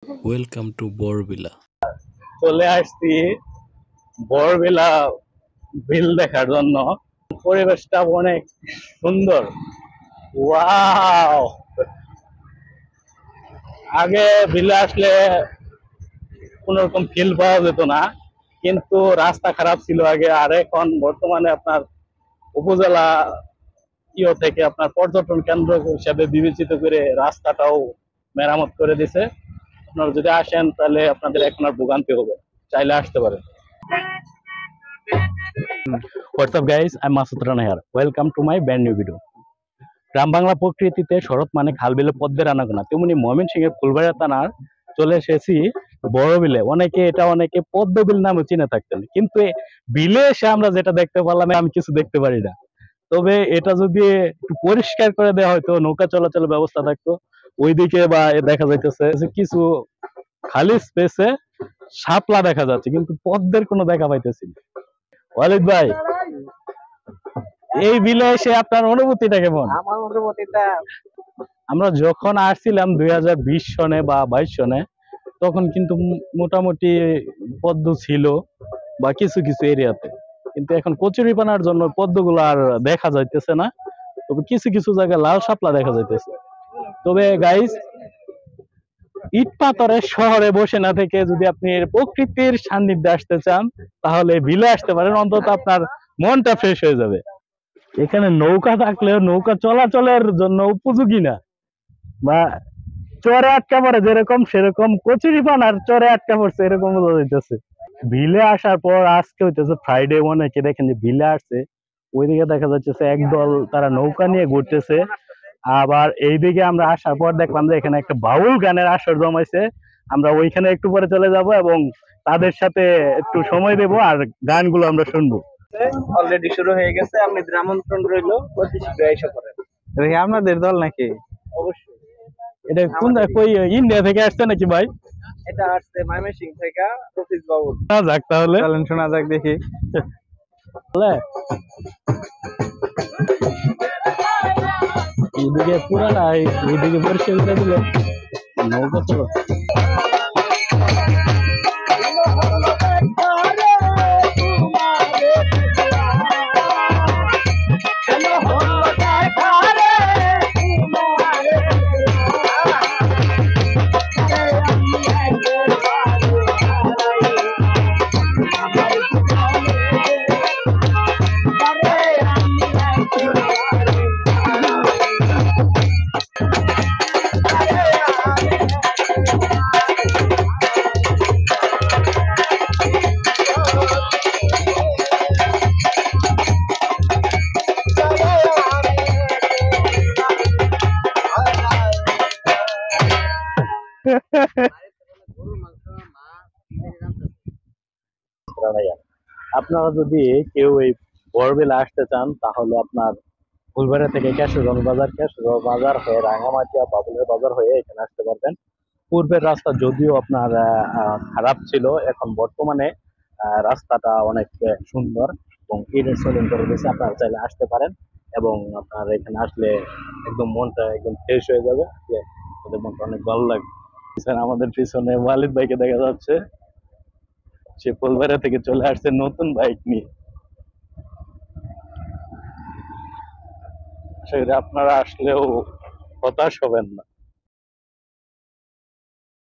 Welcome to Borobila. চলে আসছি বড়বেলা বিল দেখার জন্য। পরিবেশটা অনেক সুন্দর। ওয়াও! আগে বিলে আসলে কোন রকম ফিল পাওয়া যেত না, কিন্তু রাস্তা খারাপ ছিল আগে। আর এখন বর্তমানে আপনার উপজেলা থেকে আপনার পর্যটন কেন্দ্র হিসাবে বিবেচিত করে রাস্তাটাও মেরামত করে দিছে। আপনারা যদি আসেন তাহলে আপনাদের এখন আর ভোগান্তি হবে, চাইলে আসতে পারেন। What's up guys, I am Masud Rana here. Welcome to my brand new video. গ্রাম বাংলা প্রকৃতিতে শরৎ মানে খাল বিলে পদ্মের আনাগোনা, তেমনি ময়মনসিংহের ফুলবাড়িয়া থানার চলে এসেছি বড় বিলে। অনেকে পদ্ম বিল নামে চিনে থাকতেন, কিন্তু বিলে এসে আমরা যেটা দেখতে পারলাম আমি কিছু দেখতে পারি না। তবে এটা যদি একটু পরিষ্কার করে দেওয়া হয়তো, নৌকা চলাচলের ব্যবস্থা থাকতো ওইদিকে, বা দেখা যাইতেছে যে কিছু খালি স্পেসে শাপলা দেখা যাচ্ছে, কিন্তু পদ্মের কোনো দেখা পাইতেছি না। ওয়ালিদ ভাই, এই বিলে এসে আপনার অনুভূতিটা কেমন? আমার অনুভূতিটা আমরা যখন আসছিলাম 2020 সনে বা 22 সনে, তখন কিন্তু মোটামুটি পদ্ম ছিল বা কিছু কিছু এরিয়াতে, কিন্তু এখন কচুরিপানার জন্য পদ্মগুলো আর দেখা যাইতেছে না। তবে কিছু কিছু জায়গায় লাল শাপলা দেখা যাইতেছে। তবে গাইস, ইট পাথরের শহরে বসে না থেকে যদি আপনি প্রকৃতির সান্নিধ্যে আসতে চান, তাহলে বিলে আসতে পারেন। অন্তত আপনার মনটা ফ্রেশ হয়ে যাবে। এখানে নৌকা থাকলেও নৌকা চলাচলের জন্য উপযোগী না, বা চরে আটকা পড়ে যেরকম, সেরকম কচুরিপানার চরে আটকা পড়ছে এরকম বোঝা যাইতেছে। বিলে আসার পর আজকে হইতেছে ফ্রাইডে, অনেকে দেখেন যে বিলে আসছে, ওইদিকে দেখা যাচ্ছে একদল তারা নৌকা নিয়ে ঘুরতেছে। আবার এইদিকে আমরা আসার পর দেখলাম যে এখানে একটা বাউল গানের আসর জমাইছে। আমরা ওইখানে একটু পরে চলে যাব এবং তাদের সাথে একটু সময় দেব আর গানগুলো আমরা শুনবো। অলরেডি শুরু হয়ে গেছে। আপনাদের আমন্ত্রণ রইল, অতি শীঘ্র এসে পড়েন। আপনাদের দল নাকি? অবশ্যই। এটা কোন কই ইন্ডিয়া থেকে আসছে নাকি ভাই? এটা আসছে ময়মনসিংহ থেকে রফিজ বাবু। যাক তাহলে চলেন শোনা যাক দেখি। এইদিকে পুরানা, এইদিকে পরিষ্কার করে দিলে নৌকা চলো। আপনারা যদি কেউ এই বড়বিল আসতে চান, তাহলে আপনার ফুলবাড়িয়া থেকে কেশরগঞ্জ বাজার হয়ে রাঙামাটিয়া বাবুলের বাজার হয়ে এখানে আসতে পারবেন। পূর্বের রাস্তা যদিও আপনার খারাপ ছিল, এখন বর্তমানে রাস্তাটা অনেক সুন্দর এবং ইনস্টলিং করে দিয়েছে। আপনারা চাইলে আসতে পারেন এবং আপনার এখানে আসলে একদম মনটা একদম ফ্রেশ হয়ে যাবে, ওদের মনটা অনেক ভালো লাগবে। আমাদের পিছনে ওয়ালিদ ভাইকে দেখা যাচ্ছে, সে ফুলবাড়িয়া থেকে চলে আসছে নতুন বাইক নিয়ে। আশা করি আপনারা আসলেও হতাশ হবেন না।